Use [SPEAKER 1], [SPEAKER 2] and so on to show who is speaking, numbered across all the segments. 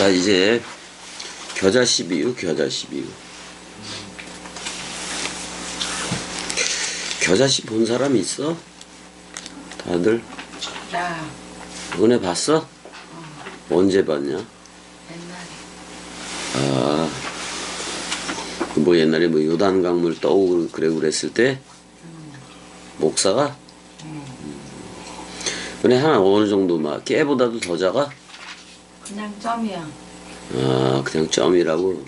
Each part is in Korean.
[SPEAKER 1] 자, 이제 겨자 12유, 겨자 12유. 겨자씨 본 사람 있어? 다들?
[SPEAKER 2] 나
[SPEAKER 1] 은혜 봤어? 언제 봤냐?
[SPEAKER 2] 옛날에
[SPEAKER 1] 아, 뭐 옛날에 뭐 요단강물 떠오르고 그랬을 때? 목사가? 은혜 하나 어느 정도 막 깨보다도 더 작아?
[SPEAKER 2] 그냥 점이야.
[SPEAKER 1] 아, 그냥 점이라고?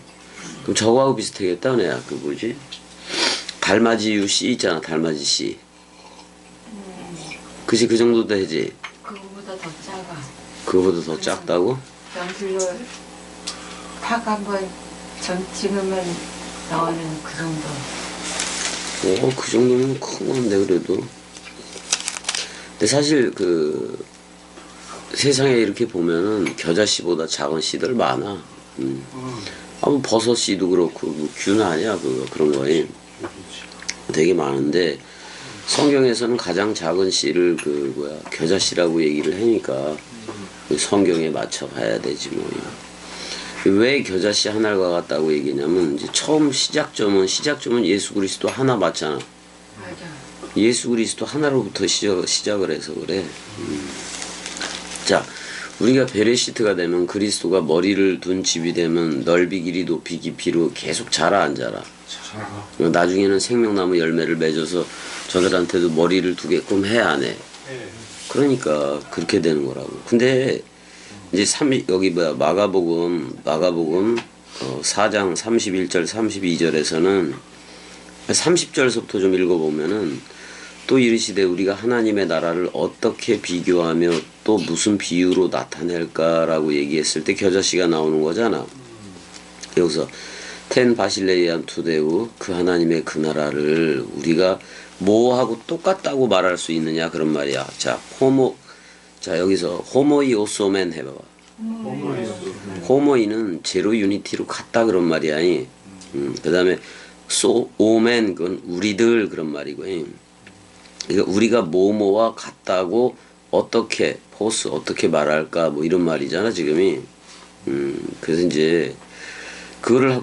[SPEAKER 1] 그럼 저거하고 비슷하겠다, 은혜야. 그 뭐지? 달맞이유 씨 있잖아, 달맞이 씨. 그치, 그 정도 되지?
[SPEAKER 2] 그거보다 더 작아.
[SPEAKER 1] 그거보다 더 작다고?
[SPEAKER 2] 연필로 탁 한번 점 찍으면 나오는 그 정도.
[SPEAKER 1] 그 정도면 큰 건데, 그래도. 근데 사실, 세상에 이렇게 보면은 겨자 씨보다 작은 씨들 많아. 뭐 버섯 씨도 그렇고, 뭐 균 아니야, 그런 거에. 되게 많은데, 성경에서는 가장 작은 씨를 겨자 씨라고 얘기를 하니까, 성경에 맞춰 가야 되지, 뭐. 왜 겨자 씨 하나가 같다고 얘기냐면, 이제 처음 시작점은 예수 그리스도 하나 맞잖아.
[SPEAKER 2] 맞아.
[SPEAKER 1] 예수 그리스도 하나로부터 시작을 해서 그래. 자, 우리가 베레시트가 되면 그리스도가 머리를 둔 집이 되면 넓이 길이 높이 깊이로 계속 자라 안 자라. 나중에는 생명나무 열매를 맺어서 저들한테도 머리를 두게끔 해 안 해. 그러니까 그렇게 되는 거라고. 근데 이제 여기 마가복음 4장 31절 32절에서는 30절서부터 좀 읽어보면은 또 이르시되 우리가 하나님의 나라를 어떻게 비교하며 또 무슨 비유로 나타낼까라고 얘기했을 때 겨자씨가 나오는 거잖아. 여기서 텐 바실레이안 투데우 그 하나님의 그 나라를 우리가 뭐하고 똑같다고 말할 수 있느냐 그런 말이야. 자, 여기서 호모이오소멘 해봐봐. 호모이는 제로 유니티로 같다 그런 말이야. 그 다음에 오멘 그건 우리들 그런 말이고. 그러니까 우리가 뭐뭐와 같다고 어떻게 말할까 뭐 이런 말이잖아 지금이. 그래서 이제 그걸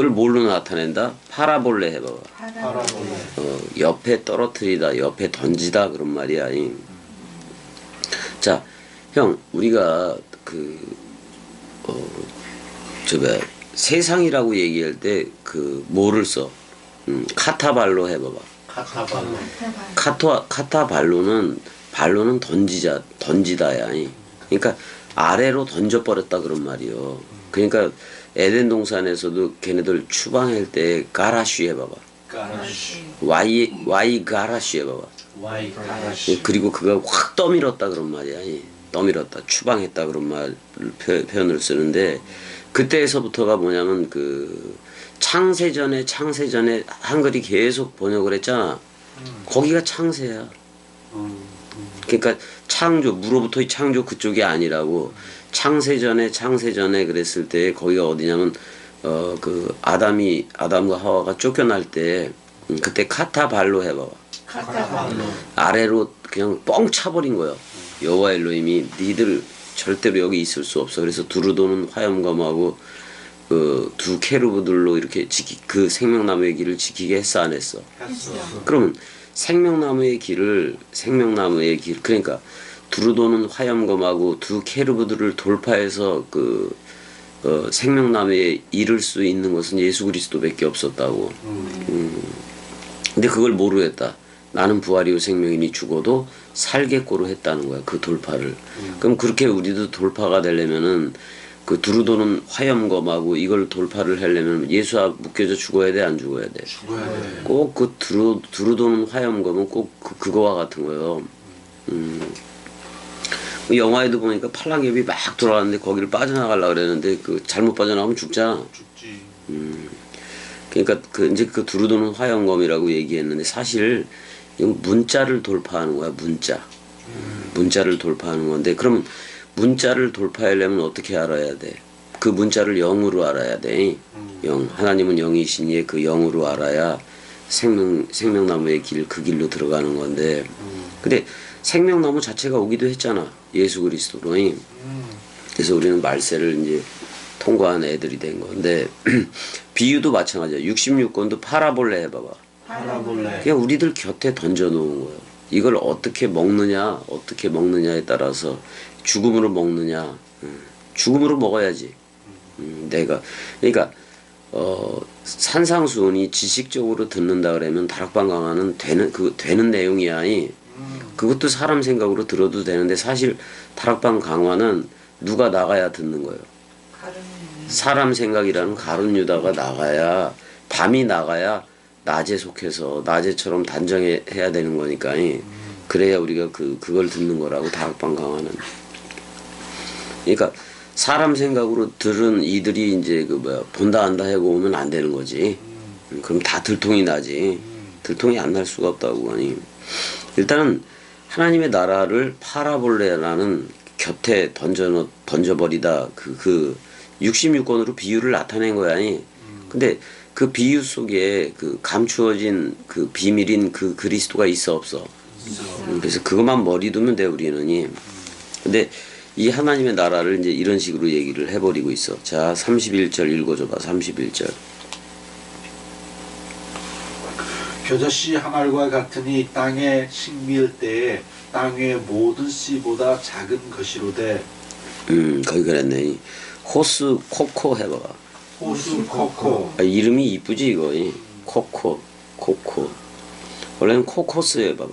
[SPEAKER 1] 뭘로 나타낸다? 파라볼레 해봐봐. 옆에 떨어뜨리다, 옆에 던지다 그런 말이야. 자, 형, 우리가 세상이라고 얘기할 때 뭐를 써? 카타발로 해봐봐. 카타발로는 던지다야. 그러니까 아래로 던져버렸다 그런 말이요. 그러니까 에덴 동산에서도 걔네들 추방할 때 가라쉬 해봐봐. 와이 가라쉬 해봐봐. 그리고 그가 확 떠밀었다 그런 말이야. 떠밀었다, 추방했다 그런 표현을 쓰는데 그때에서부터가 뭐냐면 창세전에 한글이 계속 번역을 했잖아. 거기가 창세야. 그러니까 창조, 무로부터의 창조 그쪽이 아니라고. 창세전에 그랬을 때 거기가 어디냐면 아담과 하와가 쫓겨날 때 그때 카타발로 해봐봐. 아래로 그냥 뻥 차버린 거야. 여호와 엘로힘이 니들 절대로 여기 있을 수 없어. 그래서 두루도는 화염검하고 두 케루브들로 이렇게 그 생명나무의 길을 지키게 했어 안 했어? 그러면 생명나무의 길 그러니까 두루도는 화염검하고 두 케루브들을 돌파해서 생명나무에 이를 수 있는 것은 예수 그리스도밖에 없었다고. 근데 그걸 모르겠다. 나는 부활이요 생명이니 죽어도 살겠고로 했다는 거야. 그 돌파를. 그럼 그렇게 우리도 돌파가 되려면은 그 두루도는 화염검하고 이걸 돌파를 하려면 예수 앞 묶여져 죽어야 돼, 안 죽어야 돼?
[SPEAKER 3] 죽어야 돼.
[SPEAKER 1] 꼭 두루도는 화염검은 꼭 그거와 같은 거예요. 영화에도 보니까 팔랑개비 막 돌아가는데 거기를 빠져나가려고 그랬는데 잘못 빠져나가면 죽잖아.
[SPEAKER 3] 죽지.
[SPEAKER 1] 그러니까 이제 두루도는 화염검이라고 얘기했는데 사실 이건 문자를 돌파하는 거야. 문자를 돌파하는 건데 그러면 문자를 돌파하려면 어떻게 알아야 돼? 그 문자를 0으로 알아야 돼. 0. 하나님은 0이시니 그 0으로 알아야 생명나무의 그 길로 들어가는 건데 근데 생명나무 자체가 오기도 했잖아. 예수 그리스도로. 그래서 우리는 말세를 이제 통과한 애들이 된 건데 비유도 마찬가지야. 66권도 파라볼레 해봐봐.
[SPEAKER 3] 파라볼레.
[SPEAKER 1] 그냥 우리들 곁에 던져놓은 거예요. 이걸 어떻게 먹느냐에 따라서 죽음으로 먹느냐, 죽음으로 먹어야지. 내가 그러니까 산상수훈이 지식적으로 듣는다 그러면 다락방 강화는 되는 내용이야. 그것도 사람 생각으로 들어도 되는데 사실 다락방 강화는 누가 나가야 듣는 거예요. 사람 생각이라는 가룟 유다가 나가야 밤이 나가야 낮에 속해서 낮에처럼 단정해야 되는 거니까 그래야 우리가 그걸 듣는 거라고 다락방 강화는. 그러니까 사람 생각으로 들은 이들이 이제 본다 안다 하고 오면 안 되는 거지. 그럼 다 들통이 나지. 들통이 안 날 수가 없다고 하니. 일단은 하나님의 나라를 파라볼레라는 곁에 던져버리다 66권으로 비유를 나타낸 거야. 근데 그 비유 속에 감추어진 비밀인 그리스도가 있어 없어? 그래서 그것만 머리 두면 돼 우리는. 근데 이 하나님의 나라를 이제 이런 식으로 얘기를 해버리고 있어. 자, 31절 읽어줘봐. 31절.
[SPEAKER 3] 겨자씨 한 알과 같으니 땅에 식미일 때에 땅의 모든 씨보다 작은 것이로되.
[SPEAKER 1] 거기 그랬네. 호스 코코 해봐봐.
[SPEAKER 3] 호수 코코.
[SPEAKER 1] 이름이 이쁘지 이거. 코코. 원래는 코코스 해봐봐.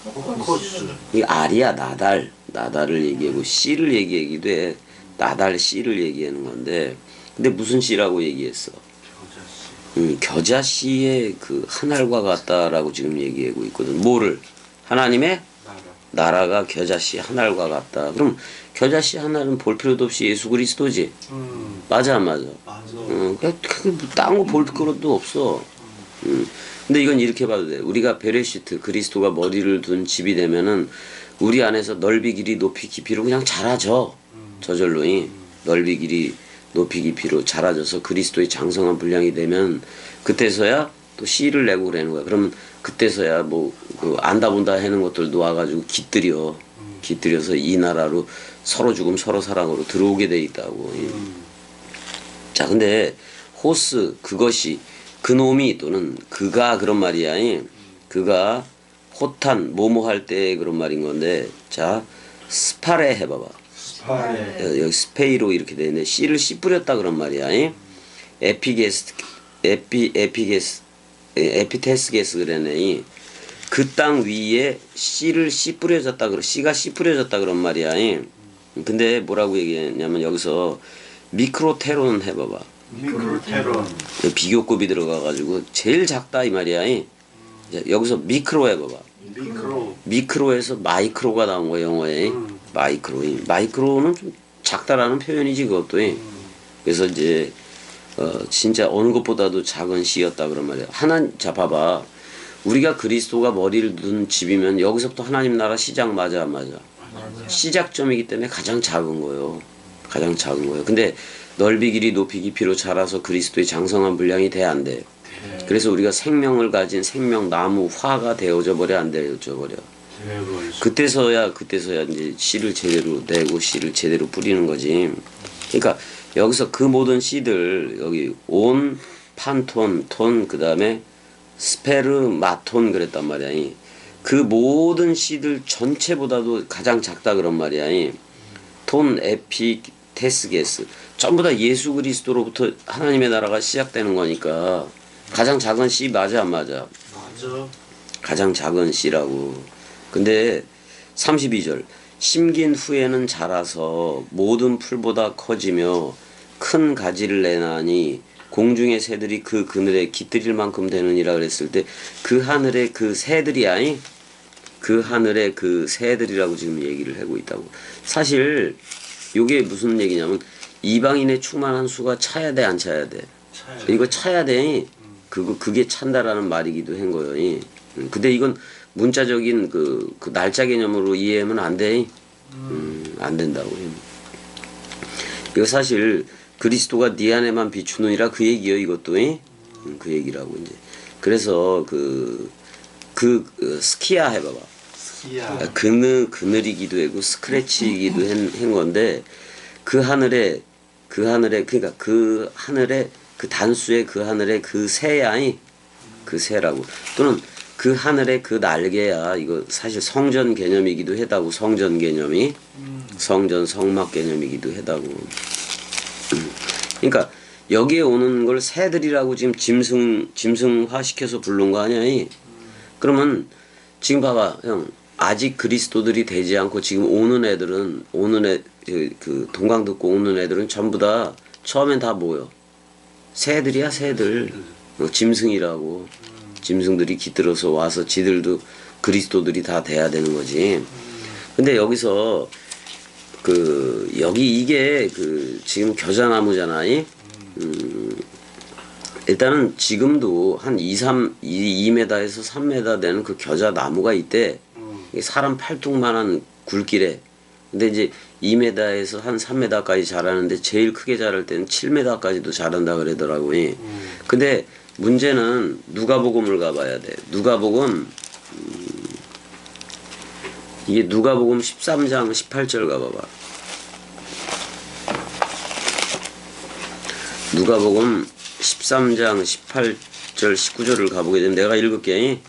[SPEAKER 3] 코코스.
[SPEAKER 1] 이 알이야 나달을 얘기하고 씨를 얘기하기도 해. 나달 씨를 얘기하는 건데 근데 무슨 씨라고 얘기했어? 겨자씨의 한 알과 같다라고 지금 얘기하고 있거든. 뭐를? 하나님의 나라가 겨자씨 한 알과 같다. 그럼 겨자씨 한 알은 볼 필요도 없이 예수 그리스도지. 맞아 안 맞아? 딴 거 볼 필요도 없어. 근데 이건 이렇게 봐도 돼. 우리가 베레시트 그리스도가 머리를 둔 집이 되면은 우리 안에서 넓이 길이 높이 깊이로 그냥 자라져. 저절로 넓이 길이 높이 깊이로 자라져서 그리스도의 장성한 분량이 되면 그때서야 또 씨를 내고 그러는 거야. 그러면 그때서야 안다 본다 하는 것들도 와가지고 깃들여서 이 나라로 서로 죽음 서로 사랑으로 들어오게 돼 있다고. 자, 근데 호스 그것이 그놈이 또는 그가 그런 말이야. 그가 호탄 뭐뭐 할 때 그런 말인 건데 자 스파레 해봐봐. 여기 스페이로 이렇게 되는데 씨를 씨 뿌렸다 그런 말이야. 에피테스게스 그러네. 그 땅 위에 씨를 씨 뿌려졌다 씨가 씨 뿌려졌다 그런 말이야. 근데 뭐라고 얘기했냐면 여기서 미크로테론 해봐봐.
[SPEAKER 3] 미크로테론.
[SPEAKER 1] 비교급이 들어가가지고 제일 작다 이 말이야. 여기서 미크로 해봐봐. 미크로에서 마이크로가 나온 거야 영어에. 마이크로는 좀 작다라는 표현이지 그것도. 그래서 이제 진짜 어느 것보다도 작은 씨였다 그런 말이야. 자 봐봐. 우리가 그리스도가 머리를 둔 집이면 여기서부터 하나님 나라 시작 맞아 안 맞아? 시작점이기 때문에 가장 작은 거예요. 근데 넓이 길이 높이 깊이로 자라서 그리스도의 장성한 분량이 돼 안 돼? 그래서 우리가 생명을 가진 생명나무 화가 되어져 버려 안 되어져 버려? 그때서야 이제 씨를 제대로 내고 씨를 제대로 뿌리는 거지. 그러니까 여기서 그 모든 씨들 여기 온, 판톤, 톤 그다음에 스페르마톤 그랬단 말이야. 그 모든 씨들 전체보다도 가장 작다 그런 말이야. 톤 에피테스게스 전부 다 예수 그리스도로부터 하나님의 나라가 시작되는 거니까 가장 작은 씨 맞아 안 맞아?
[SPEAKER 3] 맞아.
[SPEAKER 1] 가장 작은 씨라고. 근데 32절 심긴 후에는 자라서 모든 풀보다 커지며 큰 가지를 내나니 공중의 새들이 그 그늘에 깃들일 만큼 되느니라 그랬을 때 그 하늘의 그 새들이 그 하늘의 그 새들이라고 지금 얘기를 하고 있다고. 사실 요게 무슨 얘기냐면 이방인의 충만한 수가 차야 돼 안 차야 돼? 이거 차야 돼. 그게 찬다라는 말이기도 한 거예요. 근데 이건 문자적인 그 날짜 개념으로 이해하면 안 돼. 안 된다고. 이거 사실 그리스도가 네 안에만 비추느니라 그 얘기요 이것도. 그 얘기라고 이제. 그래서 스키야 해봐봐.
[SPEAKER 3] 스키야.
[SPEAKER 1] 그늘이기도 하고 스크래치이기도 한 건데 그 하늘에 그러니까 그 하늘에 그 단수의 그 하늘에 그 새야이 그 새라고 또는 그 하늘의 그 날개야 이거 사실 성전 개념이기도 하다고 성전 개념이 성전 성막 개념이기도 하다고 그러니까 여기에 오는 걸 새들이라고 지금 짐승화 시켜서 부른 거 아니야? 그러면 지금 봐봐 형 아직 그리스도들이 되지 않고 지금 그 동강 듣고 오는 애들은 전부 다 처음엔 다 뭐요? 새들이야 새들 짐승이라고 짐승들이 깃들어서 와서 지들도 그리스도들이 다 돼야 되는 거지. 근데 여기서 여기 이게 지금 겨자나무잖아. 일단은 지금도 한 2m에서 3m 되는 그 겨자나무가 있대. 사람 팔뚝만한 굵길에. 근데 이제 2m에서 한 3m까지 자라는데 제일 크게 자랄 때는 7m까지도 자란다 그러더라고. 근데 문제는 누가복음을 가봐야 돼. 누가복음 이게 누가복음 13장 18절 가봐봐. 누가복음 13장 18절 19절을 가보게 되면 내가 읽을게.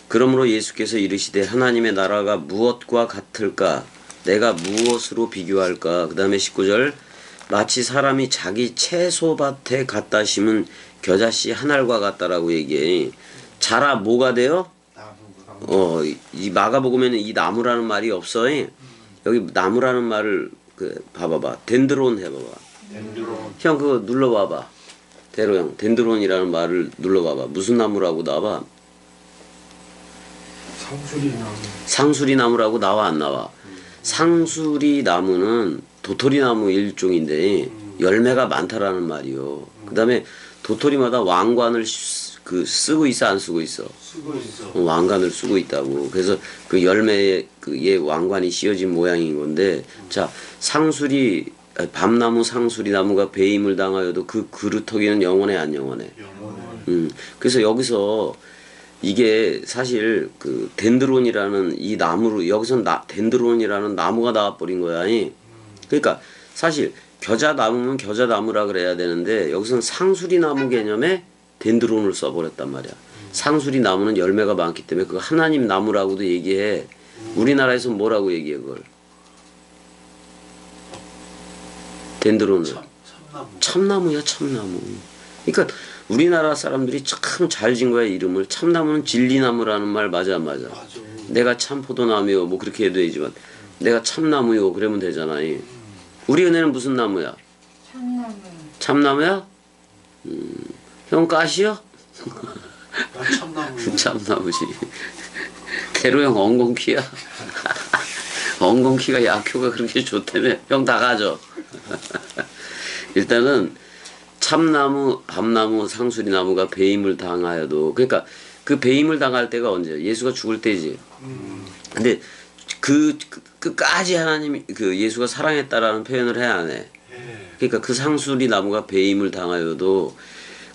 [SPEAKER 1] 그러므로 예수께서 이르시되 하나님의 나라가 무엇과 같을까? 내가 무엇으로 비교할까? 그 다음에 19절 마치 사람이 자기 채소밭에 갖다 심은 겨자씨 한 알과 같다라고 얘기해. 자라 뭐가 돼요? 이 마가복음에는 이 나무라는 말이 없어. 여기 나무라는 말을 봐봐봐. 덴드론 해봐봐. 형 그거 눌러봐봐. 대로 형 덴드론이라는 말을 눌러봐봐. 무슨 나무라고 나와? 상수리 나무라고 나와 안 나와? 상수리 나무는 도토리 나무 일종인데 열매가 많다라는 말이요. 그 다음에 도토리마다 왕관을 쓰고 있어 안 쓰고 있어?
[SPEAKER 3] 쓰고 있어.
[SPEAKER 1] 왕관을 쓰고 있다고. 그래서 그 열매에 얘 왕관이 씌어진 모양인 건데 자 밤나무 상수리 나무가 배임을 당하여도 그 그루터기는 영원해 안 영원해?
[SPEAKER 3] 영원해.
[SPEAKER 1] 그래서 여기서 이게 사실 그 덴드론이라는 이 나무로 여기서 덴드론이라는 나무가 나와버린 거야. 그러니까 사실 겨자나무면 겨자나무라 그래야 되는데 여기서는 상수리 나무 개념에 덴드론을 써버렸단 말이야. 상수리 나무는 열매가 많기 때문에 그거 하나님 나무라고도 얘기해. 우리나라에서 뭐라고 얘기해 그걸? 덴드론을. 참나무야 참나무. 그러니까 우리나라 사람들이 참 잘 진 거야 이름을. 참나무는 진리나무라는 말 맞아 안 맞아?
[SPEAKER 3] 맞아.
[SPEAKER 1] 내가 참 포도나무요 뭐 그렇게 해도 되지만 내가 참나무요 그러면 되잖아. 우리 은혜는 무슨 나무야?
[SPEAKER 2] 참나무.
[SPEAKER 1] 참나무야? 형 가시요?
[SPEAKER 3] 나 참나무.
[SPEAKER 1] 참나무지. 대로 형 엉겅퀴야. 엉겅퀴가 약효가 그렇게 좋다며. 형 다 가져. 일단은 참나무, 밤나무, 상수리나무가 배임을 당하여도 그러니까 그 배임을 당할 때가 언제? 예수가 죽을 때지. 근데 끝까지 하나님이 예수가 사랑했다라는 표현을 해야 안 해. 그러니까 그 상수리 나무가 배임을 당하여도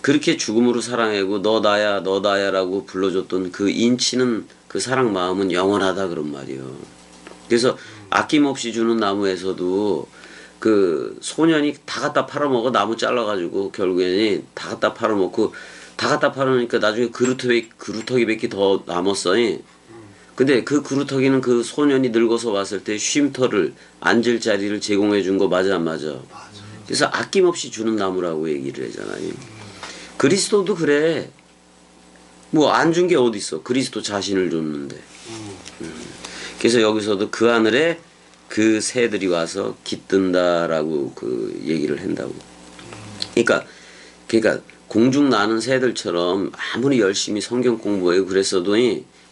[SPEAKER 1] 그렇게 죽음으로 사랑하고 너 나야라고 불러줬던 그 인치는 그 사랑 마음은 영원하다 그런 말이요. 그래서 아낌없이 주는 나무에서도 그 소년이 다 갖다 팔아먹어. 나무 잘라가지고 결국에는 다 갖다 팔아먹고 다 갖다 팔아놓으니까 나중에 그루터기밖에 더 남았어. 근데 그 그루터기는 그 소년이 늙어서 왔을 때 쉼터를 앉을 자리를 제공해 준 거 맞아 안 맞아? 그래서 아낌없이 주는 나무라고 얘기를 하잖아요. 그리스도도 그래. 뭐 안 준 게 어디 있어? 그리스도 자신을 줬는데. 그래서 여기서도 그 하늘에 그 새들이 와서 깃든다라고 그 얘기를 한다고. 그러니까 공중 나는 새들처럼 아무리 열심히 성경 공부해 그랬어도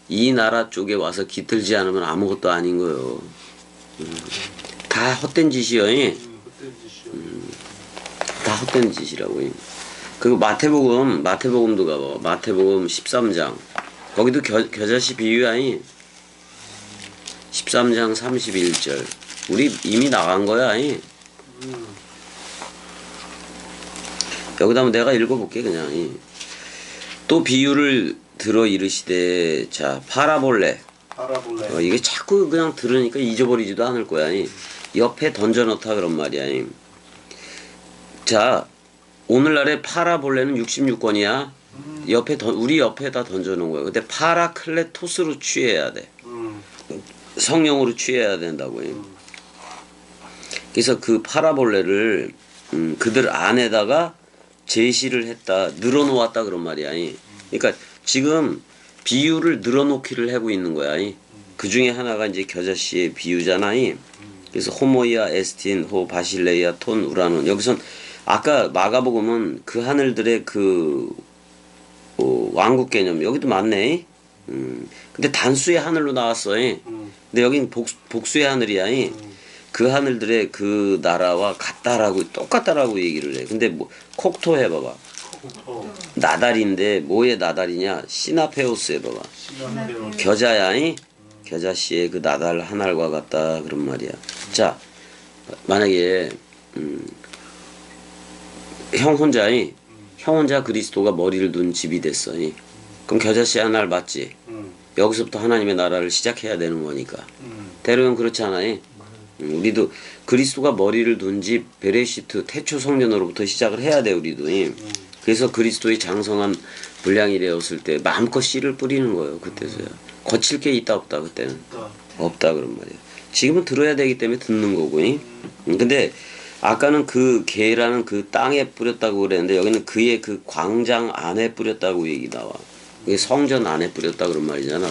[SPEAKER 1] 이 나라 쪽에 와서 깃들지 않으면 아무것도 아닌 거요. 다 헛된 짓이요. 다 헛된 짓이라고. 그리고 마태복음도 가봐. 마태복음 13장. 거기도 겨자씨 비유야. 13장 31절. 우리 이미 나간 거야. 여기다 한번 내가 읽어볼게 그냥. 또 비유를 들어 이르시되 자 파라볼레.
[SPEAKER 3] 알아볼래.
[SPEAKER 1] 이게 자꾸 그냥 들으니까 잊어버리지도 않을 거야. 옆에 던져놓다 그런 말이야. 자, 오늘날의 파라볼레는 66권이야. 우리 옆에다 던져놓은 거야. 근데 파라클레토스로 취해야 돼. 성령으로 취해야 된다고. 그래서 그 파라볼레를 그들 안에다가 제시를 했다, 늘어놓았다 그런 말이야. 그러니까 지금 비유를 늘어놓기를 하고 있는 거야. 그 중에 하나가 이제 겨자씨의 비유잖아. 그래서 호모이아, 에스틴, 호, 바실레이아, 톤, 우라논. 여기선 아까 마가복음은 그 하늘들의 그 왕국 개념 여기도 맞네. 근데 단수의 하늘로 나왔어. 근데 여긴 복수의 하늘이야. 그 하늘들의 그 나라와 같다라고 똑같다라고 얘기를 해. 근데 뭐 콕토 해봐봐. 나달인데 뭐의 나달이냐? 시나페오스 해봐봐. 겨자야. 겨자씨의 그 나달 하늘과 같다 그런 말이야. 자, 만약에 형 혼자 그리스도가 머리를 둔 집이 됐어. 그럼 겨자씨 하나를 맞지? 여기서부터 하나님의 나라를 시작해야 되는 거니까. 대로형 그렇지 않아? 우리도 그리스도가 머리를 둔 집 베레시트 태초 성전으로부터 시작을 해야 돼 우리도. 그래서 그리스도의 장성한 분량이 되었을 때 마음껏 씨를 뿌리는 거예요. 그때서야. 거칠 게 있다 없다 그때는? 없다 그런 말이야. 지금은 들어야 되기 때문에 듣는 거고. 근데 아까는 그 개라는 그 땅에 뿌렸다고 그랬는데 여기는 그의 그 광장 안에 뿌렸다고 얘기 나와. 그게 성전 안에 뿌렸다 그런 말이잖아.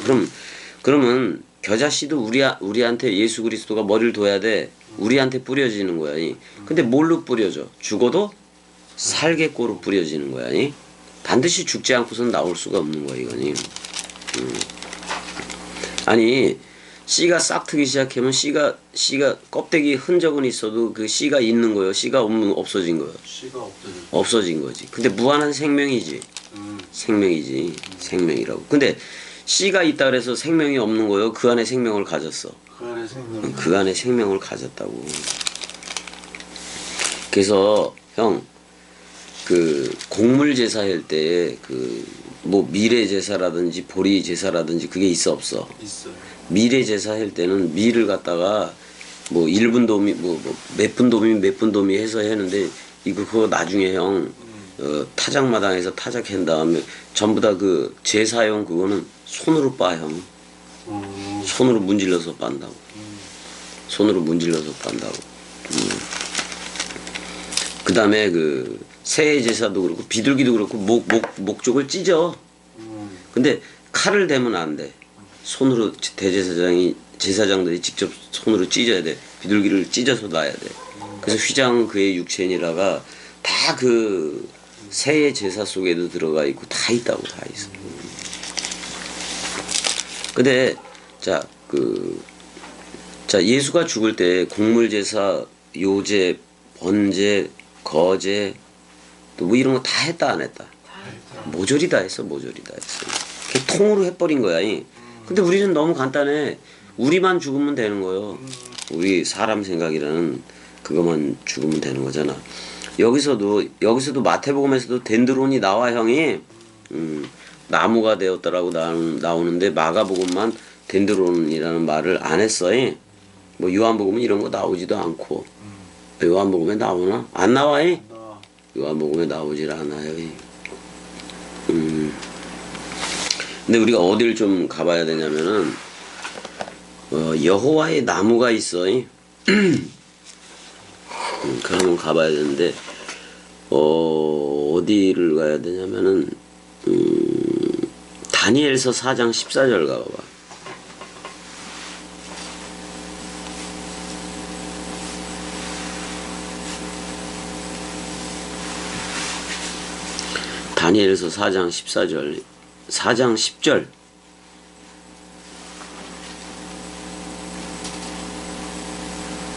[SPEAKER 1] 그러면 겨자씨도 우리한테 예수 그리스도가 머리를 둬야 돼. 우리한테 뿌려지는 거야. 근데 뭘로 뿌려져? 죽어도 살게꼬로 뿌려지는 거야. 반드시 죽지 않고선 나올 수가 없는 거야 이거니. 아니 씨가 싹 트기 시작하면 씨가 껍데기 흔적은 있어도 그 씨가 있는 거예요. 씨가 없어진 거예요.
[SPEAKER 3] 씨가
[SPEAKER 1] 없어진 거지. 근데 무한한 생명이지. 생명이지. 생명이라고. 근데 씨가 있다 그래서 생명이 없는 거예요. 그 안에 생명을 가졌어. 그 안에 생명을 가졌다고. 그래서 형 그 곡물 제사 할 때 그 뭐 미래 제사라든지 보리 제사라든지 그게 있어 없어?
[SPEAKER 3] 있어요.
[SPEAKER 1] 미래 제사 할 때는 밀을 갖다가 뭐 1분 도미 뭐 몇 분 도미 몇 분 도미 해서 했는데 그거 나중에 형 타작마당에서 타작한 다음에 전부 다 그 제사용 그거는 손으로 빠 형. 손으로 문질러서 빤다고. 손으로 문질러서 빤다고. 그 다음에 그 새해 제사도 그렇고 비둘기도 그렇고 목쪽을 찢어. 근데 칼을 대면 안 돼. 손으로 제사장들이 직접 손으로 찢어야 돼. 비둘기를 찢어서 놔야 돼. 그래서 휘장 그의 육체니라가 다 그 새해 제사 속에도 들어가 있고 다 있다고 다 있어. 근데 자 예수가 죽을 때 곡물 제사, 요제, 번제, 거제 또 뭐 이런 거 다 했다 안 했다? 모조리 다 했어. 모조리 다 했어. 그냥 통으로 해버린 거야. 근데 우리는 너무 간단해. 우리만 죽으면 되는 거예요. 우리 사람 생각이라는 그것만 죽으면 되는 거잖아. 여기서도 마태복음에서도 덴드론이 나와 형이 나무가 되었다라고 나오는데 마가복음만 덴드론이라는 말을 안 했어. 뭐 요한복음은 이런 거 나오지도 않고. 요한복음에 나오나? 안 나와. 요한복음에 나오질 않아요. 근데 우리가 어딜 좀 가봐야 되냐면은 여호와의 나무가 있어. 그러면 가봐야 되는데 어디를 가야 되냐면은 다니엘서 4장 14절 가봐봐. 다니엘서 4장 14절 4장 10절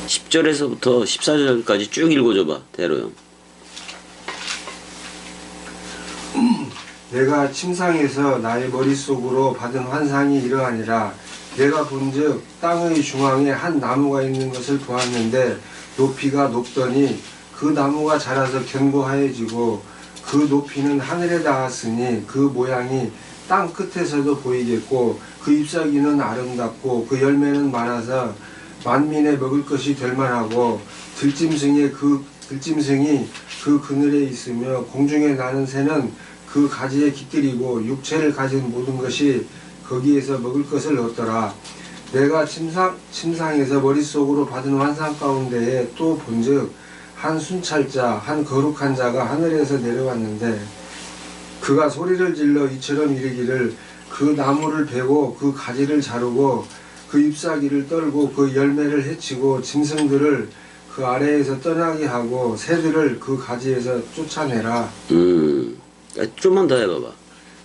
[SPEAKER 1] 10절에서부터 14절까지 쭉 읽어줘봐 대로형.
[SPEAKER 4] 내가 침상에서 나의 머릿속으로 받은 환상이 이러하니라. 내가 본즉 땅의 중앙에 한 나무가 있는 것을 보았는데 높이가 높더니 그 나무가 자라서 견고하여지고 그 높이는 하늘에 닿았으니 그 모양이 땅 끝에서도 보이겠고 그 잎사귀는 아름답고 그 열매는 많아서 만민의 먹을 것이 될 만하고 들짐승이 그 그늘에 있으며 공중에 나는 새는 그 가지에 깃들이고 육체를 가진 모든 것이 거기에서 먹을 것을 얻더라. 내가 침상에서 머릿속으로 받은 환상 가운데에 또 본즉 한 순찰자 한 거룩한 자가 하늘에서 내려왔는데 그가 소리를 질러 이처럼 이르기를 그 나무를 베고 그 가지를 자르고 그 잎사귀를 떨고 그 열매를 해치고 짐승들을 그 아래에서 떠나게 하고 새들을 그 가지에서 쫓아내라.
[SPEAKER 1] 좀만 더 해봐봐.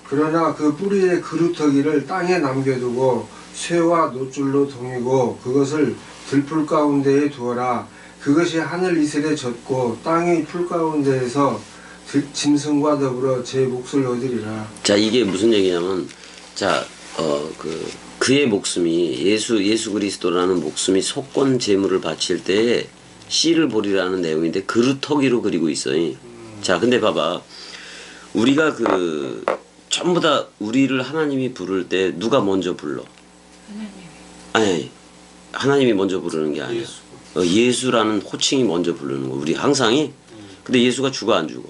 [SPEAKER 4] 그러나 그 뿌리의 그루터기를 땅에 남겨두고 쇠와 노줄로 동이고 그것을 들풀 가운데에 두어라. 그것이 하늘 이슬에 젖고 땅의 풀 가운데에서 짐승과 더불어 제 몫을 얻으리라.
[SPEAKER 1] 자, 이게 무슨 얘기냐면, 자, 그의 목숨이 예수 그리스도라는 목숨이 속건 제물을 바칠 때에 씨를 보리라는 내용인데 그루터기로 그리고 있어요. 자, 근데 봐봐. 우리가 전부 다 우리를 하나님이 부를 때 누가 먼저 불러? 아니, 하나님이 먼저 부르는 게 아니야. 예수라는 호칭이 먼저 부르는 거. 우리 항상이. 근데 예수가 죽어 안 죽어?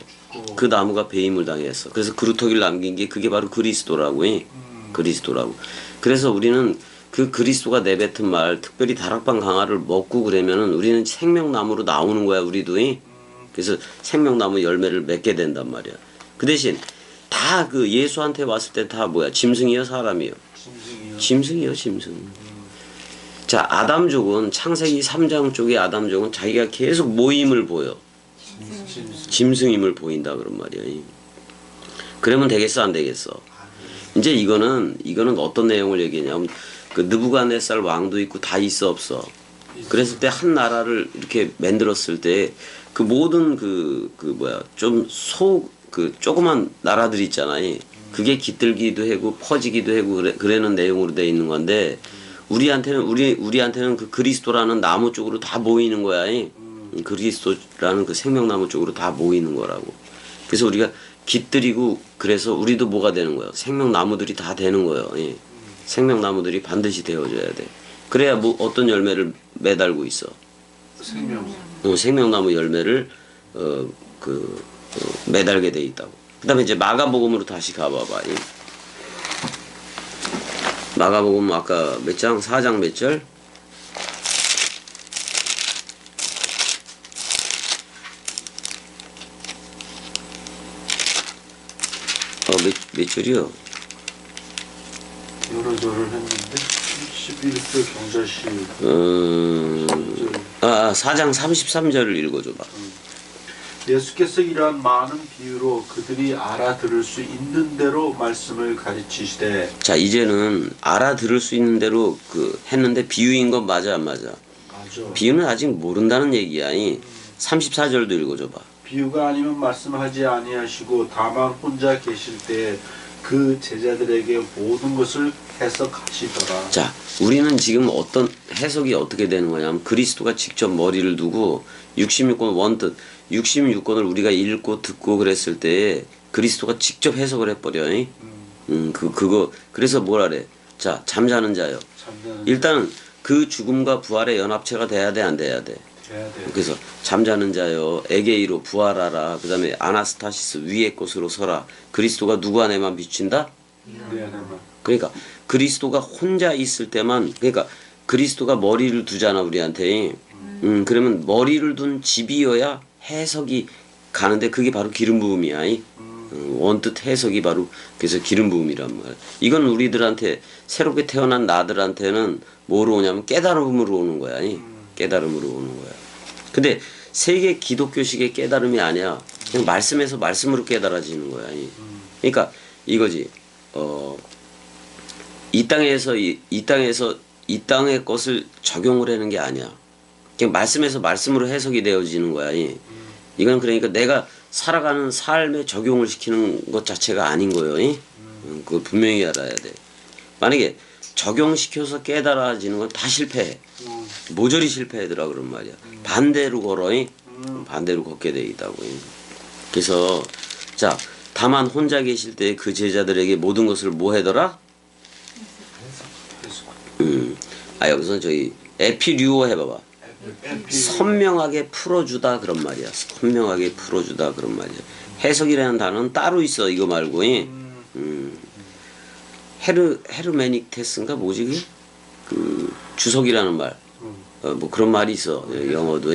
[SPEAKER 1] 그 나무가 배임을 당했어. 그래서 그루터기를 남긴 게 그게 바로 그리스도라고. 그리스도라고. 그래서 우리는 그 그리스도가 내뱉은 말, 특별히 다락방 강화를 먹고 그러면은 우리는 생명나무로 나오는 거야, 우리도. 그래서 생명나무 열매를 맺게 된단 말이야. 그 대신 다 그 예수한테 왔을 때 다 뭐야? 짐승이요, 사람이요? 짐승이요, 짐승. 자, 아담족은 창세기 3장 쪽의 아담족은 자기가 계속 모임을 보여. 짐승임을 보인다 그런 말이야. 그러면 되겠어, 안 되겠어? 이제 이거는 어떤 내용을 얘기하냐면 그 느부갓네살 왕도 있고 다 있어 없어. 그랬을 때 한 나라를 이렇게 만들었을 때 그 모든 조그만 나라들 있잖아요. 그게 깃들기도 하고 퍼지기도 하고 그러는 내용으로 돼 있는 건데 우리한테는 그 그리스도라는 나무 쪽으로 다 모이는 거야. 그리스도라는 그 생명나무 쪽으로 다 모이는 거라고. 그래서 우리가 깃들이고 그래서 우리도 뭐가 되는 거예요? 생명나무들이 다 되는 거예요. 생명나무들이 반드시 되어져야 돼. 그래야 뭐 어떤 열매를 매달고 있어. 생명나무 열매를 매달게 돼 있다고. 그다음에 이제 마가복음으로 다시 가봐봐. 마가복음 아까 몇 장? 4장 몇 절? 몇 줄이요?
[SPEAKER 3] 여러 절을 했는데 11절 경자시
[SPEAKER 1] 4장 33절을 읽어줘봐.
[SPEAKER 3] 예수께서 이러한 많은 비유로 그들이 알아들을 수 있는 대로 말씀을 가르치시되.
[SPEAKER 1] 자, 이제는 알아들을 수 있는 대로 했는데 비유인 건 맞아 안 맞아?
[SPEAKER 3] 맞아.
[SPEAKER 1] 비유는 아직 모른다는 얘기야. 34절도 읽어줘봐.
[SPEAKER 3] 비유가 아니면 말씀하지 아니하시고 다만 혼자 계실 때 그 제자들에게 모든 것을 해석하시더라.
[SPEAKER 1] 자, 우리는 지금 어떤 해석이 어떻게 되는 거냐면 그리스도가 직접 머리를 두고 66권 원뜻 66권을 우리가 읽고 듣고 그랬을 때 그리스도가 직접 해석을 해버려. 그거 그래서 뭐라 그래? 자, 잠자는 자요. 일단은 그 죽음과 부활의 연합체가 돼야 돼, 안 돼야 돼? 그래서 잠자는 자여 에게이로 부활하라. 그 다음에 아나스타시스 위의 것으로 서라. 그리스도가 누구 안에만 비친다? 그러니까 그리스도가 혼자 있을 때만, 그러니까 그리스도가 머리를 두잖아 우리한테. 그러면 머리를 둔 집이어야 해석이 가는데 그게 바로 기름 부음이야. 원뜻 해석이 바로 그래서 기름 부음이란 말. 이건 우리들한테 새롭게 태어난 나들한테는 뭐로 오냐면 깨달음으로 오는 거야. 깨달음으로 오는 거야. 근데 세계 기독교식의 깨달음이 아니야. 그냥 말씀에서 말씀으로 깨달아지는 거야. 그러니까 이거지. 이 땅에서 이 땅의 것을 적용을 하는 게 아니야. 그냥 말씀에서 말씀으로 해석이 되어지는 거야. 이건 그러니까 내가 살아가는 삶에 적용을 시키는 것 자체가 아닌 거예요. 그거 분명히 알아야 돼. 만약에 적용시켜서 깨달아지는 건 다 실패해. 모조리 실패하더라 그런 말이야. 반대로 걸어. 반대로 걷게 돼 있다고. 그래서 자, 다만 혼자 계실 때 그 제자들에게 모든 것을 뭐 하더라? 여기서 저희 에피류오 해봐봐.
[SPEAKER 3] 에피
[SPEAKER 1] 선명하게 풀어주다 그런 말이야. 선명하게 풀어주다 그런 말이야. 해석이라는 단어는 따로 있어. 이거 말고. 헤르메닉테스인가 뭐지 그게? 그 주석이라는 말. 뭐 그런 말이 있어. 영어도.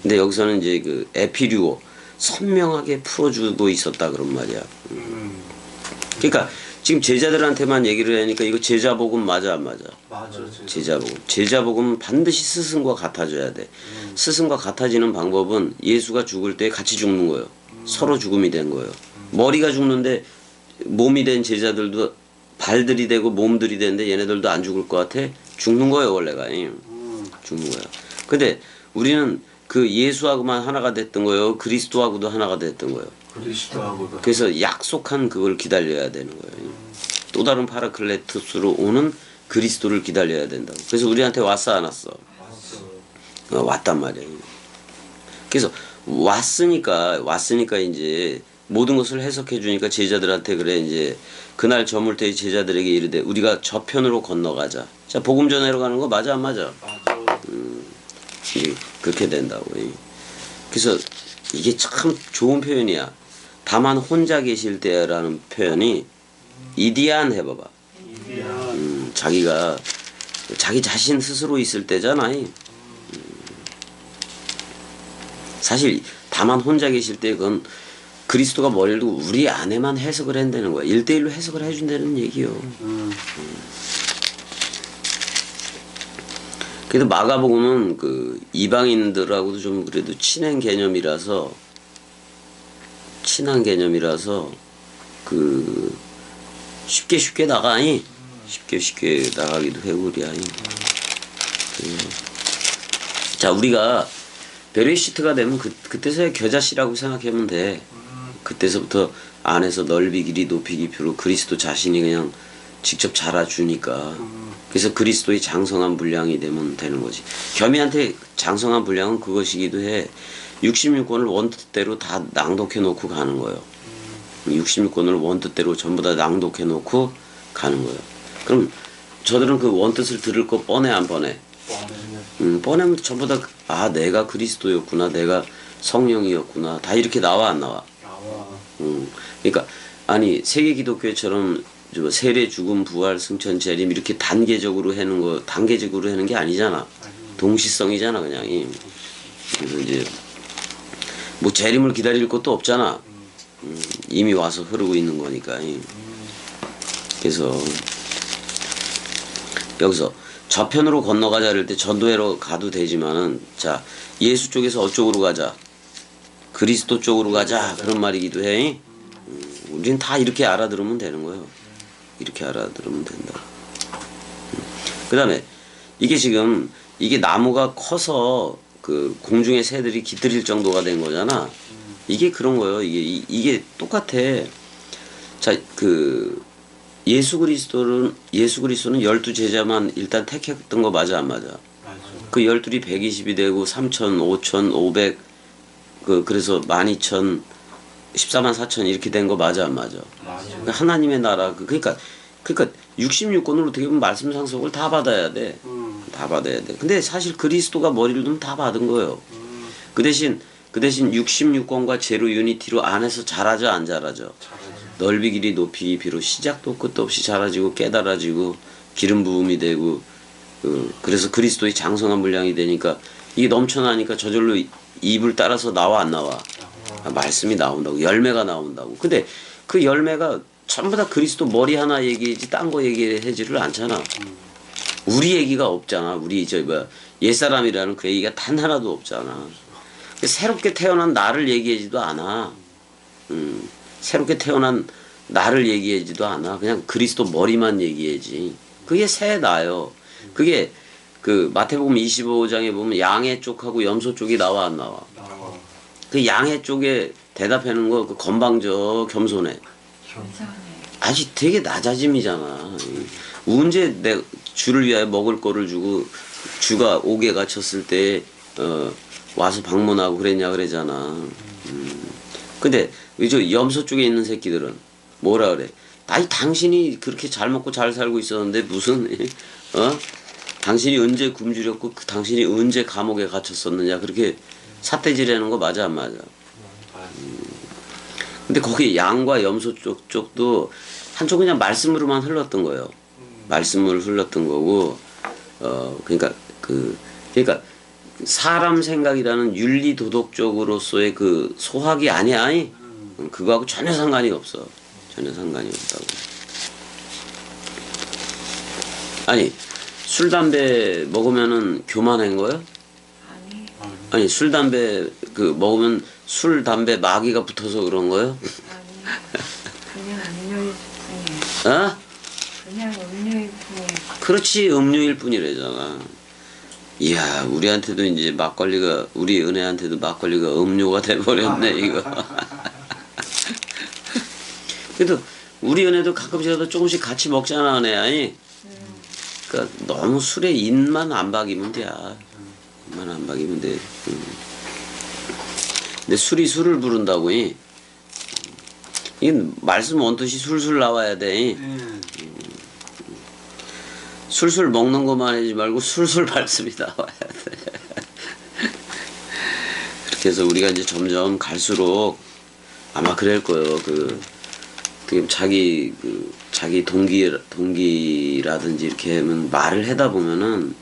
[SPEAKER 1] 근데 여기서는 이제 그 에피류오 선명하게 풀어주고 있었다 그런 말이야. 그러니까 지금 제자들한테만 얘기를 하니까 이거 제자복음 맞아 안 맞아?
[SPEAKER 3] 맞아.
[SPEAKER 1] 제자복음은 반드시 스승과 같아져야 돼. 스승과 같아지는 방법은 예수가 죽을 때 같이 죽는 거예요. 서로 죽음이 된 거예요. 머리가 죽는데 몸이 된 제자들도 발들이 되고 몸들이 되는데 얘네들도 안 죽을 것 같아? 죽는 거예요 원래가. 죽는 거야. 근데 우리는 그 예수하고만 하나가 됐던 거예요. 그리스도하고도 하나가 됐던 거예요.
[SPEAKER 3] 그리스도하고도.
[SPEAKER 1] 그래서 약속한 그걸 기다려야 되는 거예요. 또 다른 파라클레토스로 오는 그리스도를 기다려야 된다고. 그래서 우리한테 왔어 안 왔어? 왔단 말이에요. 그래서 왔으니까 이제 모든 것을 해석해 주니까 제자들한테 그래 이제 그날 저물 때 제자들에게 이르되 우리가 저편으로 건너가자. 자 복음 전하러 가는 거 맞아 안 맞아? 이게 그렇게 된다고. 그래서 이게 참 좋은 표현이야. 다만 혼자 계실 때라는 표현이 이디안 해봐봐. 자기가 자기 자신 스스로 있을 때잖아. 사실 다만 혼자 계실 때 그건 그리스도가 머리를 두고 우리 안에만 해석을 한다는 거야. 1대1로 해석을 해준다는 얘기요. 그래도 마가복음은 그 이방인들하고도 좀 그래도 친한 개념이라서 그 쉽게 나가니 쉽게 나가기도 하고 그래야. 자 우리가 베레시트가 되면 그때서야 겨자씨라고 생각하면 돼. 그때서부터 안에서 넓이 길이 높이 깊이로 그리스도 자신이 그냥 직접 자라주니까. 그래서 그리스도의 장성한 분량이 되면 되는 거지. 겸이한테 장성한 분량은 그것이기도 해. 66권을 원뜻대로 다 낭독해 놓고 가는 거예요. 66권을 원뜻대로 전부 다 낭독해 놓고 가는 거예요. 그럼 저들은 그 원뜻을 들을 거 뻔해 안 뻔해? 뻔하면 전부 다 아 내가 그리스도였구나, 내가 성령이었구나, 다 이렇게 나와 안 나와? 그러니까 아니 세계 기독교처럼 세례, 죽음, 부활, 승천, 재림 이렇게 단계적으로 하는 게 아니잖아. 동시성이잖아 그냥. 그래서 이제 뭐 재림을 기다릴 것도 없잖아. 이미 와서 흐르고 있는 거니까. 그래서 여기서 저편으로 건너가자 할 때 전도회로 가도 되지만은 자 예수 쪽에서 어쪽으로 가자, 그리스도 쪽으로 가자 그런 말이기도 해. 우리는 다 이렇게 알아들으면 되는 거예요. 이렇게 알아들으면 된다. 그 다음에 이게 지금 이게 나무가 커서 그 공중의 새들이 깃들일 정도가 된 거잖아. 이게 그런 거예요. 이게 똑같아. 자, 그 예수 그리스도는 12제자만 일단 택했던 거 맞아 안 맞아? 그 12이 120이 되고 3천, 5천, 500 그래서 12,000 14만 4천 이렇게 된 거 맞아 안 맞아? 그러니까 하나님의 나라 그러니까 66권으로 어떻게 보면 말씀 상속을 다 받아야 돼. 다 받아야 돼. 근데 사실 그리스도가 머리를 두면 다 받은 거예요. 그 대신 66권과 제로 유니티로 안에서 자라져 안 자라져? 넓이 길이 높이 깊이로 시작도 끝도 없이 자라지고 깨달아지고 기름 부음이 되고 그래서 그리스도의 장성한 분량이 되니까 이게 넘쳐나니까 저절로 입을 따라서 나와 안 나와? 말씀이 나온다고, 열매가 나온다고. 근데 그 열매가 전부 다 그리스도 머리 하나 얘기하지 딴 거 얘기하지를 않잖아. 우리 얘기가 없잖아. 우리 옛사람이라는 그 얘기가 단 하나도 없잖아. 새롭게 태어난 나를 얘기하지도 않아. 새롭게 태어난 나를 얘기하지도 않아. 그냥 그리스도 머리만 얘기하지. 그게 새 나요. 그게 그 마태복음 25장에 보면 양의 쪽하고 염소 쪽이 나와 안 나와? 그 양의 쪽에 대답하는 거 그 건방져 겸손해. 아직 되게 낮아짐이잖아. 언제 내 주를 위하여 먹을 거를 주고 주가 옥에 갇혔을 때 와서 방문하고 그랬냐 그러잖아. 근데 저 염소 쪽에 있는 새끼들은 뭐라 그래? 아니 당신이 그렇게 잘 먹고 잘 살고 있었는데 무슨 당신이 언제 굶주렸고 당신이 언제 감옥에 갇혔었느냐 그렇게 삿대질하는 거 맞아 안 맞아? 근데 거기 양과 염소 쪽도 한쪽 그냥 말씀으로만 흘렀던 거예요. 말씀을 흘렀던 거고 그러니까 그러니까 사람 생각이라는 윤리 도덕적으로서의 그 소학이 아니야. 그거하고 전혀 상관이 없어. 전혀 상관이 없다고. 아니 술 담배 먹으면은 교만한 거야?
[SPEAKER 2] 아니,
[SPEAKER 1] 아니 술 담배 먹으면 술 담배 마귀가 붙어서 그런 거예요?
[SPEAKER 2] 아니, 그냥 음료일 뿐이에요.
[SPEAKER 1] 어?
[SPEAKER 2] 그냥 음료일 뿐이에요.
[SPEAKER 1] 그렇지 음료일 뿐이래잖아. 이야 우리한테도 이제 막걸리가 우리 은혜한테도 막걸리가 음료가 돼버렸네 이거. 그래도 우리 은혜도 가끔씩라도 조금씩 같이 먹잖아 은혜야. 그러니까 너무 술에 입만 안 박이면 돼. 입만 안 박이면 돼. 근데 술이 술을 부른다고. 이 말씀 원뜻이 술술 나와야 돼. 술술 먹는 것만 하지 말고 술술 말씀이 나와야 돼. 그렇게 해서 우리가 이제 점점 갈수록 아마 그럴 거예요. 자기 동기라든지 이렇게 하면 말을 하다 보면은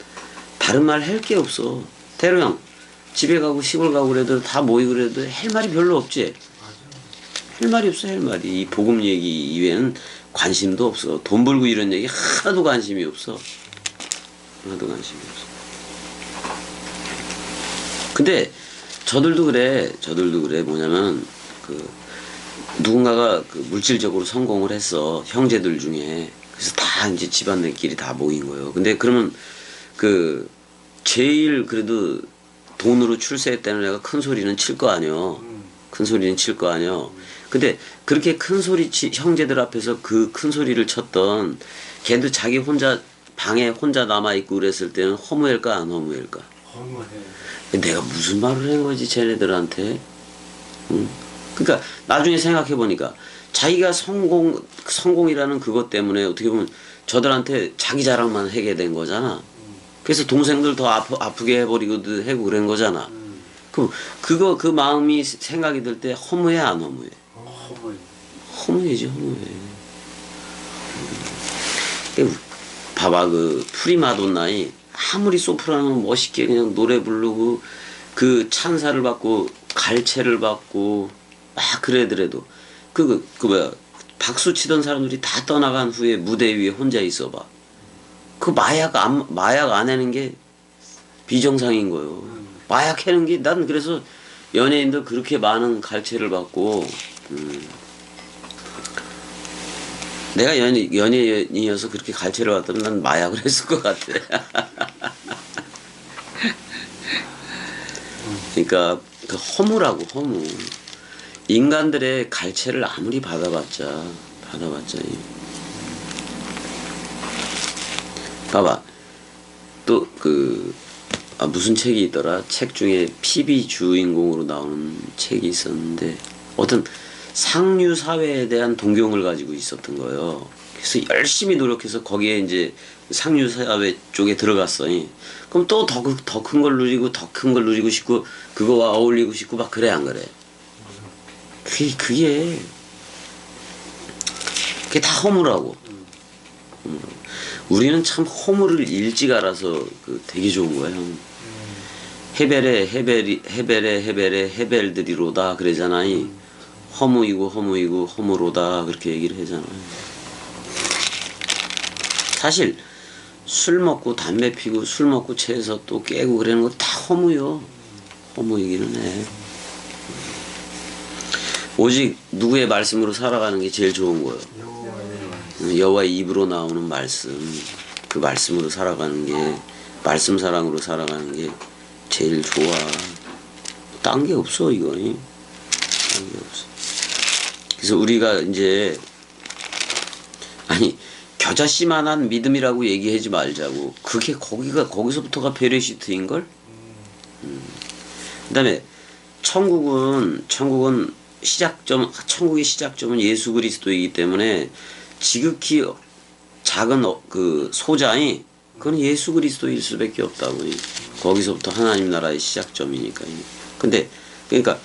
[SPEAKER 1] 다른 말 할 게 없어. 태로 형 집에 가고 시골 가고 그래도 다 모이고 그래도 할 말이 별로 없지. 할 말이 없어. 할 말이 이 복음 얘기 이외에는 관심도 없어. 돈 벌고 이런 얘기 하나도 관심이 없어. 하나도 관심이 없어. 근데 저들도 그래. 뭐냐면 누군가가 물질적으로 성공을 했어. 형제들 중에. 그래서 다 이제 집안들끼리 다 모인 거예요. 근데 그러면 제일 그래도 돈으로 출세했다는 애가 큰 소리는 칠 거 아니여. 큰 소리는 칠 거 아니여. 근데 그렇게 큰 소리 형제들 앞에서 그 큰 소리를 쳤던 걔도 자기 혼자 방에 혼자 남아있고 그랬을 때는 허무할까 안 허무할까?
[SPEAKER 3] 허무해.
[SPEAKER 1] 내가 무슨 말을 한 거지 쟤네들한테? 응? 그러니까 나중에 생각해 보니까 자기가 성공이라는 그것 때문에 어떻게 보면 저들한테 자기 자랑만 하게 된 거잖아. 그래서 동생들 더 아프게 해버리고도 하고 그런 거잖아. 그 마음이 생각이 들 때 허무해 안 허무해?
[SPEAKER 3] 허무해.
[SPEAKER 1] 허무해지 허무해. 봐봐 프리마돈나이 아무리 소프라노 멋있게 그냥 노래 부르고 찬사를 받고 갈채를 받고 막 그래더라도 박수 치던 사람들이 다 떠나간 후에 무대 위에 혼자 있어봐. 마약 안 하는 게 비정상인 거예요. 마약 하는 게 난 그래서 연예인들 그렇게 많은 갈채를 받고 내가 연예인이어서 그렇게 갈채를 받았다면 난 마약을 했을 것 같아. 그러니까 허무라고 허무. 인간들의 갈채를 아무리 받아봤자 봐봐 또 무슨 책이 있더라. 책 중에 피비 주인공으로 나오는 책이 있었는데 어떤 상류 사회에 대한 동경을 가지고 있었던 거예요. 그래서 열심히 노력해서 거기에 이제 상류 사회 쪽에 들어갔어. 그럼 또 더 큰 걸 누리고 더 큰 걸 누리고 싶고 그거와 어울리고 싶고 막 그래 안 그래? 그게 다 허무라고. 우리는 참 허무를 일찍 알아서 되게 좋은 거야 형. 헤벨들이로다 그러잖아. 허무이고 허무로다 그렇게 얘기를 하잖아. 사실 술 먹고 담배 피고 술 먹고 체해서 또 깨고 그러는 거 다 허무요. 허무이기는 해. 오직 누구의 말씀으로 살아가는 게 제일 좋은 거예요. 여호와의 입으로 나오는 말씀, 그 말씀으로 살아가는 게, 말씀 사랑으로 살아가는 게 제일 좋아. 딴 게 없어 이거. 딴 게 없어. 그래서 우리가 이제 겨자씨만한 믿음이라고 얘기하지 말자고. 그게 거기서부터가 베레시트인 걸. 그다음에 천국은 천국의 시작점은 예수 그리스도이기 때문에 지극히 작은 소자이 그건 예수 그리스도일 수밖에 없다고. 거기서부터 하나님 나라의 시작점이니까. 근데 그러니까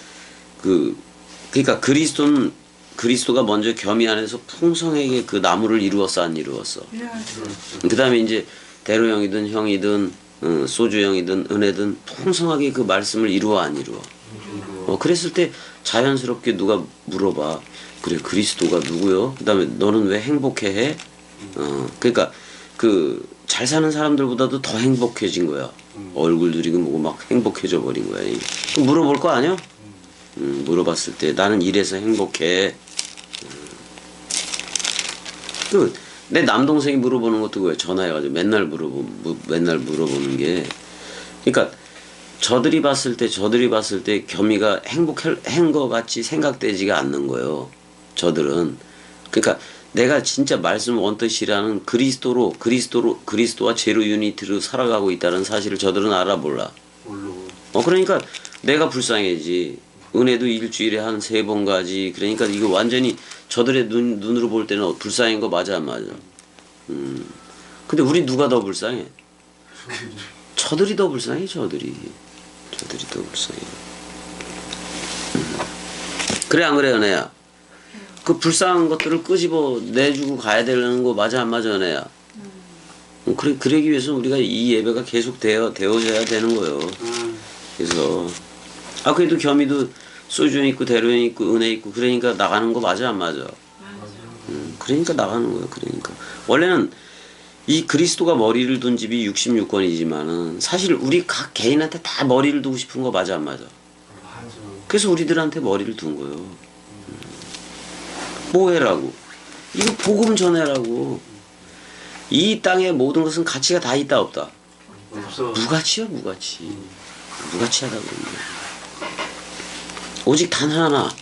[SPEAKER 1] 그리스도가 먼저 겸이 안에서 풍성하게 그 나무를 이루었어 안 이루었어? 그 다음에 이제 대로 형이든 형이든 소주 형이든 은혜든 풍성하게 그 말씀을 이루어 안 이루어? 그랬을 때 자연스럽게 누가 물어봐. 그래 그리스도가 누구요? 그 다음에 너는 왜 행복해? 그러니까 잘 사는 사람들보다도 더 행복해진 거야. 얼굴 들이고 뭐고 막 행복해져 버린 거야. 그럼 물어볼 거 아니야? 물어봤을 때 나는 이래서 행복해. 내 남동생이 물어보는 것도 그거야. 전화해가지고 맨날 물어보는 게. 그러니까 저들이 봤을 때 겸이가 행복한 거 같이 생각되지가 않는 거예요. 저들은. 그러니까 내가 진짜 말씀 원뜻이라는 그리스도와 제로 유니티로 살아가고 있다는 사실을 저들은 알아 몰라. 그러니까 내가 불쌍해지. 은혜도 일주일에 한 3번 가지. 그러니까 이거 완전히 저들의 눈으로 볼 때는 불쌍한 거 맞아 안 맞아? 근데 우리 누가 더 불쌍해? 저들이 더 불쌍해. 저들이 더 불쌍해. 그래 안 그래 은혜야? 그 불쌍한 것들을 끄집어 내주고 가야 되는 거 맞아 안 맞아 은혜야? 그러기 위해서 우리가 이 예배가 계속 되어져야 되는 거예요. 그래서 그래도 겸이도 소주형 있고 대로형 있고 은혜 있고 그러니까 나가는 거 맞아 안 맞아? 그러니까 나가는 거예요. 그러니까 원래는 이 그리스도가 머리를 둔 집이 66권이지만은 사실 우리 각 개인한테 다 머리를 두고 싶은 거 맞아 안 맞아? 그래서 우리들한테 머리를 둔 거예요. 뭐 해라고? 이거 복음 전해라고. 이 땅의 모든 것은 가치가 다 있다 없다?
[SPEAKER 3] 없어.
[SPEAKER 1] 무가치야 무가치. 무가치하다고. 오직 단 하나.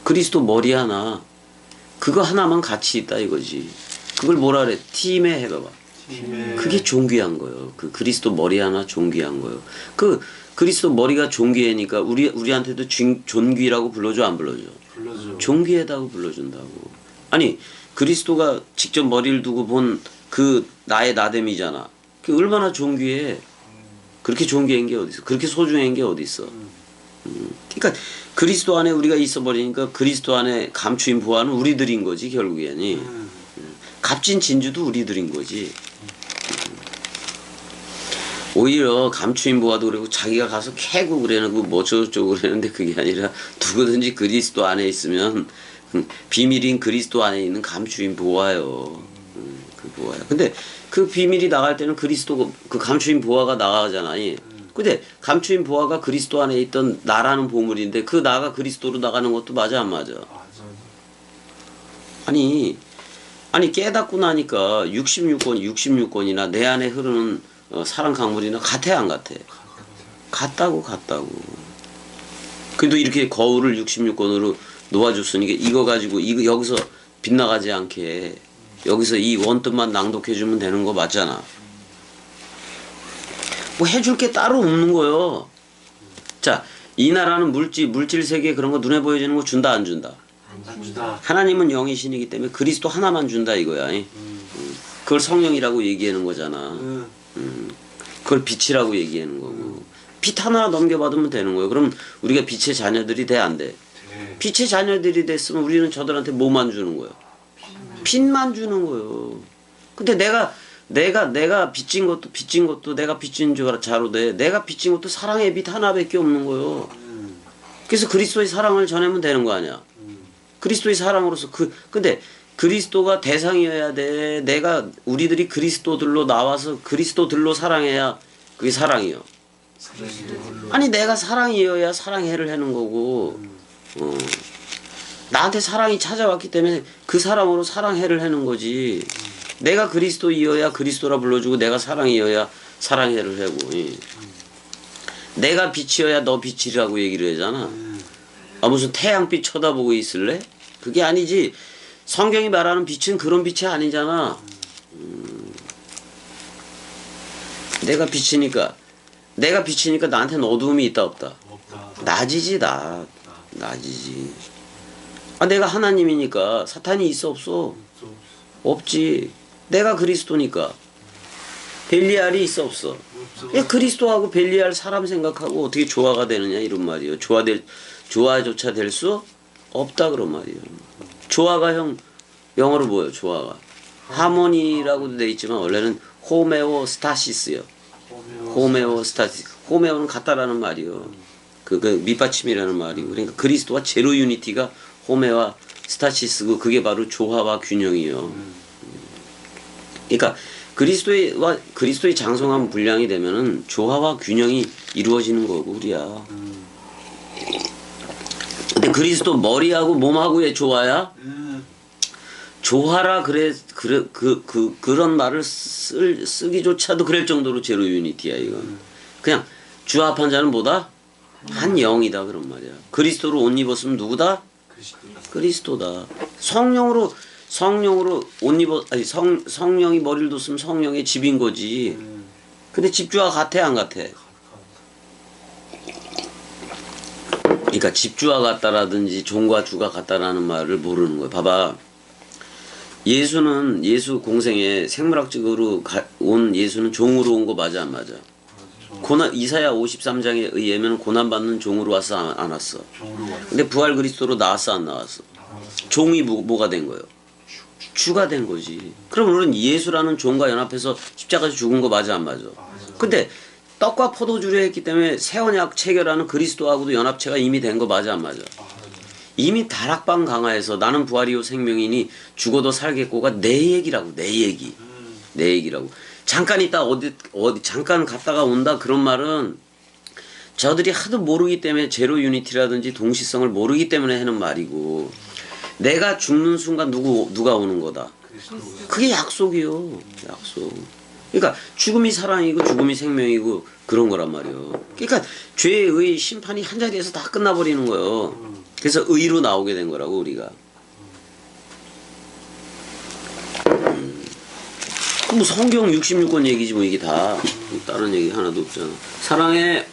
[SPEAKER 1] 그리스도 머리 하나. 그거 하나만 가치 있다 이거지. 그걸 뭐라 그래? 팀에 해봐봐. 그게 존귀한 거예요. 그 그리스도 머리 하나 존귀한 거예요. 그 그리스도 머리가 존귀하니까 우리한테도 존귀라고 불러줘 안 불러줘?
[SPEAKER 3] 불러줘.
[SPEAKER 1] 존귀하다고 불러준다고. 아니 그리스도가 직접 머리를 두고 본 그 나의 나됨이잖아. 그게 얼마나 존귀해. 그렇게 존귀한 게 어디 있어? 그렇게 소중한 게 어디 있어? 그러니까 그리스도 안에 우리가 있어 버리니까 그리스도 안에 감추인 부하는 우리들인 거지 결국에는. 값진 진주도 우리들인 거지. 오히려 감추인 부하도 그러고 자기가 가서 캐고 그래놓고 뭐 저쩌고 그러는데 그게 아니라 누구든지 그리스도 안에 있으면 비밀인 그리스도 안에 있는 감추인 부하요. 그 부하야. 근데 그 비밀이 나갈 때는 그리스도 그 감추인 부하가 나가잖아. 근데 감추인 부하가 그리스도 안에 있던 나라는 보물인데 그 나가 그리스도로 나가는 것도 맞아 안 맞아? 아니 깨닫고 나니까 66권이나 내 안에 흐르는 사랑 강물이나 같아 안 같아? 같다고. 그래도 이렇게 거울을 66권으로 놓아줬으니까 이거 가지고 여기서 빗나가지 않게 여기서 이 원뜻만 낭독해주면 되는 거 맞잖아. 뭐 해줄 게 따로 없는 거요. 자, 이 나라는 물질 세계 그런 거 눈에 보여지는 거 준다 안 준다?
[SPEAKER 3] 안 준다.
[SPEAKER 1] 하나님은 영이신이기 때문에 그리스도 하나만 준다 이거야. 그걸 성령이라고 얘기하는 거잖아. 그걸 빛이라고 얘기하는 거고. 빛 하나 넘겨받으면 되는 거예요. 그럼 우리가 빛의 자녀들이 돼 안 돼? 빛의 자녀들이 됐으면 우리는 저들한테 뭐만 주는 거예요? 빛만 주는 거예요. 근데 내가 빚진 것도 내가 빚진 줄 자로 돼. 내가 빚진 것도 사랑의 빛 하나밖에 없는 거예요. 그래서 그리스도의 사랑을 전하면 되는 거 아니야. 그리스도의 사랑으로서 근데 그리스도가 대상이어야 돼. 우리들이 그리스도들로 나와서 그리스도들로 사랑해야 그게 사랑이요. 아니 내가 사랑이어야 사랑해를 하는 거고. 나한테 사랑이 찾아왔기 때문에 그 사랑으로 사랑해를 하는 거지. 내가 그리스도이어야 그리스도라 불러주고 내가 사랑이어야 사랑해를 하고. 내가 빛이어야 너 빛이라고 얘기를 하잖아. 무슨 태양빛 쳐다보고 있을래? 그게 아니지. 성경이 말하는 빛은 그런 빛이 아니잖아. 내가 빛이니까 나한테는 어두움이 있다 없다? 낮이지. 내가 하나님이니까 사탄이 있어 없어? 없지. 내가 그리스도니까 벨리알이 있어 없어? 야, 그리스도하고 벨리알 사람 생각하고 어떻게 조화가 되느냐 이런 말이에요. 조화조차 될 수 없다 그런 말이에요. 조화가 형 영어로 뭐예요? 조화가 하모니라고도 돼 있지만 원래는 호메오스타시스요. 호메오스타시스. 호메오는 같다라는 말이요. 그 밑받침이라는 말이고. 그러니까 그리스도와 제로 유니티가 호메와 스타시스고 그게 바로 조화와 균형이요. 그러니까 그리스도의 장성한 분량이 되면은 조화와 균형이 이루어지는 거고 우리야. 근데 그리스도 머리하고 몸하고의 조화야? 조화라 그런 말을 쓰기조차도 그럴 정도로 제로 유니티야 이건. 그냥 주합한 자는 뭐다? 한 영이다 그런 말이야. 그리스도로 옷 입었으면 누구다? 그리스도다. 성령으로 옷 입어 아니 성령이 머리를 뒀으면 성령의 집인 거지. 근데 집주와 같아 안 같아? 그러니까 집주와 같다라든지 종과 주가 같다라는 말을 모르는 거야. 봐봐. 예수 공생에 생물학적으로 온 예수는 종으로 온 거 맞아 안 맞아? 이사야 53장에 의하면 고난받는 종으로 왔어 안 왔어? 근데 부활 그리스도로 나왔어 안 나왔어? 종이 뭐가 된 거예요? 주가 된 거지. 그럼 우리는 예수라는 종과 연합해서 십자가에서 죽은 거 맞아 안 맞아? 근데 떡과 포도주를 했기 때문에 새 언약 체결하는 그리스도하고도 연합체가 이미 된 거 맞아 안 맞아? 이미 다락방 강화에서 나는 부활이요 생명이니 죽어도 살겠고가 내 얘기라고. 내 얘기라고. 잠깐 있다 어디 잠깐 갔다가 온다 그런 말은 저들이 하도 모르기 때문에 제로 유니티라든지 동시성을 모르기 때문에 하는 말이고, 내가 죽는 순간 누가 오는 거다. 그게 약속이요. 약속. 그러니까 죽음이 사랑이고 죽음이 생명이고 그런 거란 말이에요. 그러니까 죄의 심판이 한 자리에서 다 끝나버리는 거예요. 그래서 의로 나오게 된 거라고 우리가. 뭐 성경 66권 얘기지 뭐 이게 다. 다른 얘기 하나도 없잖아. 사랑해.